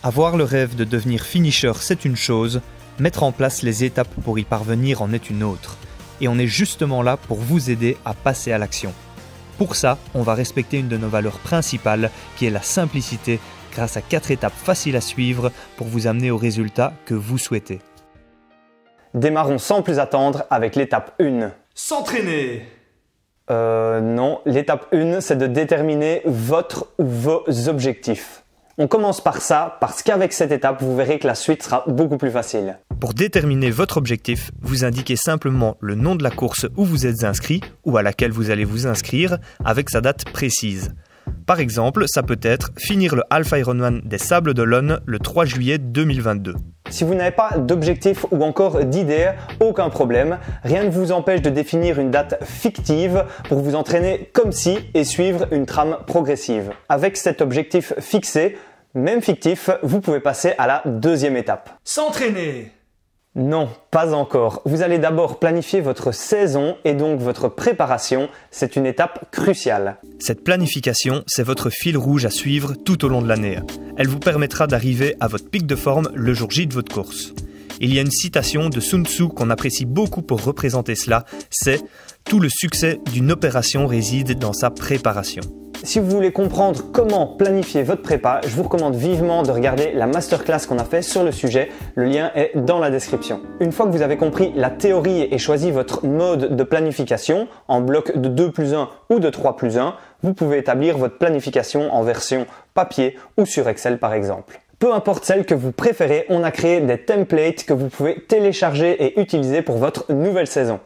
Avoir le rêve de devenir finisher, c'est une chose, mettre en place les étapes pour y parvenir en est une autre. Et on est justement là pour vous aider à passer à l'action. Pour ça, on va respecter une de nos valeurs principales, qui est la simplicité, grâce à 4 étapes faciles à suivre pour vous amener au résultat que vous souhaitez. Démarrons sans plus attendre avec l'étape 1. S'entraîner! Non, l'étape 1, c'est de déterminer votre ou vos objectifs. On commence par ça, parce qu'avec cette étape, vous verrez que la suite sera beaucoup plus facile. Pour déterminer votre objectif, vous indiquez simplement le nom de la course où vous êtes inscrit ou à laquelle vous allez vous inscrire avec sa date précise. Par exemple, ça peut être finir le Half Ironman des Sables d'Olonne le 3 juillet 2022. Si vous n'avez pas d'objectif ou encore d'idée, aucun problème. Rien ne vous empêche de définir une date fictive pour vous entraîner comme si et suivre une trame progressive. Avec cet objectif fixé, même fictif, vous pouvez passer à la deuxième étape. S'entraîner! Non, pas encore. Vous allez d'abord planifier votre saison et donc votre préparation. C'est une étape cruciale. Cette planification, c'est votre fil rouge à suivre tout au long de l'année. Elle vous permettra d'arriver à votre pic de forme le jour J de votre course. Il y a une citation de Sun Tzu qu'on apprécie beaucoup pour représenter cela, c'est « Tout le succès d'une opération réside dans sa préparation ». Si vous voulez comprendre comment planifier votre prépa, je vous recommande vivement de regarder la masterclass qu'on a fait sur le sujet. Le lien est dans la description. Une fois que vous avez compris la théorie et choisi votre mode de planification, en bloc de 2+1 ou de 3+1, vous pouvez établir votre planification en version papier ou sur Excel par exemple. Peu importe celle que vous préférez, on a créé des templates que vous pouvez télécharger et utiliser pour votre nouvelle saison.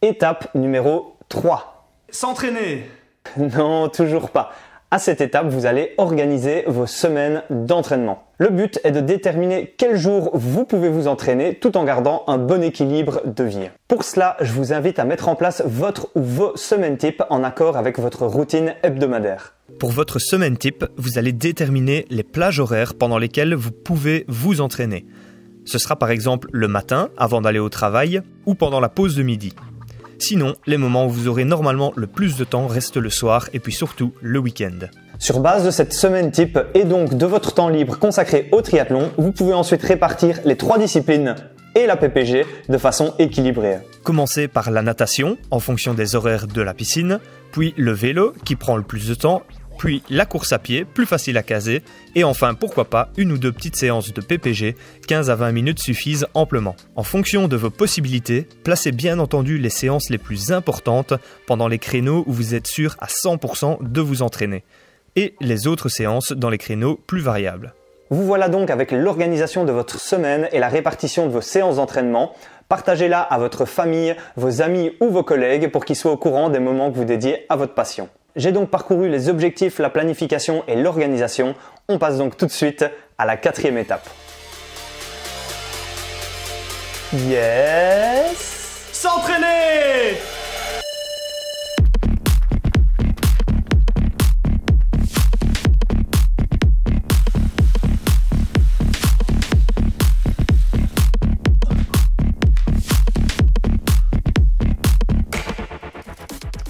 Étape numéro 3. S'entraîner! Non, toujours pas. À cette étape, vous allez organiser vos semaines d'entraînement. Le but est de déterminer quel jour vous pouvez vous entraîner tout en gardant un bon équilibre de vie. Pour cela, je vous invite à mettre en place votre ou vos semaines types en accord avec votre routine hebdomadaire. Pour votre semaine type, vous allez déterminer les plages horaires pendant lesquelles vous pouvez vous entraîner. Ce sera par exemple le matin, avant d'aller au travail, ou pendant la pause de midi. Sinon, les moments où vous aurez normalement le plus de temps restent le soir et puis surtout le week-end. Sur base de cette semaine type et donc de votre temps libre consacré au triathlon, vous pouvez ensuite répartir les 3 disciplines et la PPG de façon équilibrée. Commencez par la natation en fonction des horaires de la piscine, puis le vélo qui prend le plus de temps, puis la course à pied, plus facile à caser, et enfin, pourquoi pas, 1 ou 2 petites séances de PPG, 15 à 20 minutes suffisent amplement. En fonction de vos possibilités, placez bien entendu les séances les plus importantes pendant les créneaux où vous êtes sûr à 100% de vous entraîner, et les autres séances dans les créneaux plus variables. Vous voilà donc avec l'organisation de votre semaine et la répartition de vos séances d'entraînement. Partagez-la à votre famille, vos amis ou vos collègues pour qu'ils soient au courant des moments que vous dédiez à votre passion. J'ai donc parcouru les objectifs, la planification et l'organisation. On passe donc tout de suite à la 4e étape. Yes! S'entraîner!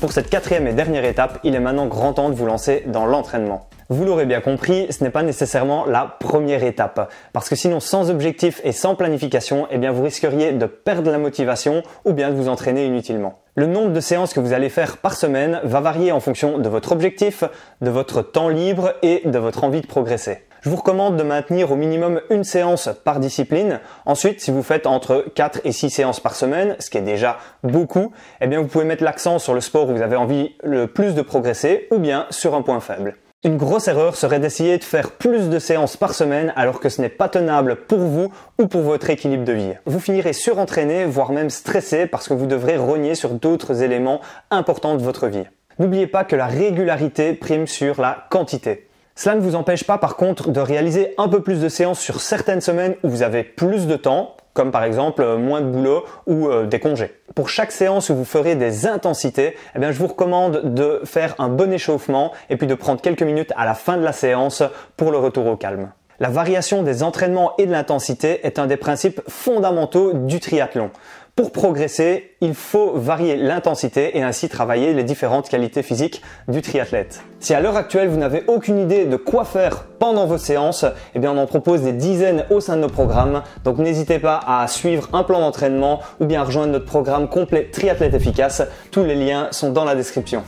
Pour cette 4e et dernière étape, il est maintenant grand temps de vous lancer dans l'entraînement. Vous l'aurez bien compris, ce n'est pas nécessairement la première étape, parce que sinon sans objectif et sans planification, eh bien vous risqueriez de perdre la motivation ou bien de vous entraîner inutilement. Le nombre de séances que vous allez faire par semaine va varier en fonction de votre objectif, de votre temps libre et de votre envie de progresser. Je vous recommande de maintenir au minimum 1 séance par discipline. Ensuite, si vous faites entre 4 et 6 séances par semaine, ce qui est déjà beaucoup, eh bien vous pouvez mettre l'accent sur le sport où vous avez envie le plus de progresser ou bien sur un point faible. Une grosse erreur serait d'essayer de faire plus de séances par semaine alors que ce n'est pas tenable pour vous ou pour votre équilibre de vie. Vous finirez surentraîné, voire même stressé parce que vous devrez rogner sur d'autres éléments importants de votre vie. N'oubliez pas que la régularité prime sur la quantité. Cela ne vous empêche pas par contre de réaliser un peu plus de séances sur certaines semaines où vous avez plus de temps, comme par exemple moins de boulot ou des congés. Pour chaque séance où vous ferez des intensités, eh bien, je vous recommande de faire un bon échauffement et puis de prendre quelques minutes à la fin de la séance pour le retour au calme. La variation des entraînements et de l'intensité est un des principes fondamentaux du triathlon. Pour progresser, il faut varier l'intensité et ainsi travailler les différentes qualités physiques du triathlète. Si à l'heure actuelle vous n'avez aucune idée de quoi faire pendant vos séances, eh bien on en propose des dizaines au sein de nos programmes. Donc n'hésitez pas à suivre un plan d'entraînement ou bien à rejoindre notre programme complet Triathlète Efficace. Tous les liens sont dans la description.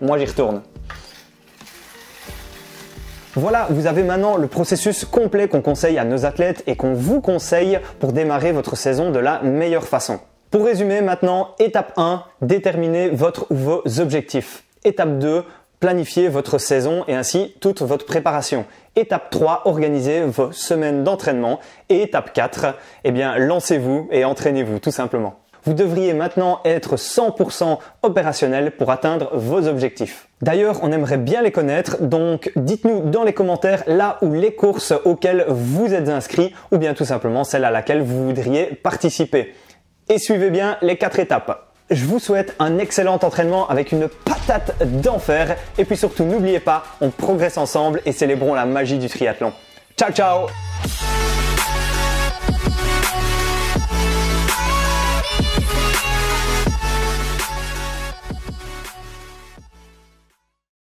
Moi j'y retourne. Voilà, vous avez maintenant le processus complet qu'on conseille à nos athlètes et qu'on vous conseille pour démarrer votre saison de la meilleure façon. Pour résumer maintenant, étape 1, déterminez votre ou vos objectifs. Étape 2, planifiez votre saison et ainsi toute votre préparation. Étape 3, organisez vos semaines d'entraînement. Et étape 4, eh bien, lancez-vous et entraînez-vous tout simplement. Vous devriez maintenant être 100% opérationnel pour atteindre vos objectifs. D'ailleurs, on aimerait bien les connaître, donc dites-nous dans les commentaires là où les courses auxquelles vous êtes inscrits ou bien tout simplement celle à laquelle vous voudriez participer. Et suivez bien les 4 étapes. Je vous souhaite un excellent entraînement avec une patate d'enfer et puis surtout n'oubliez pas, on progresse ensemble et célébrons la magie du triathlon. Ciao ciao!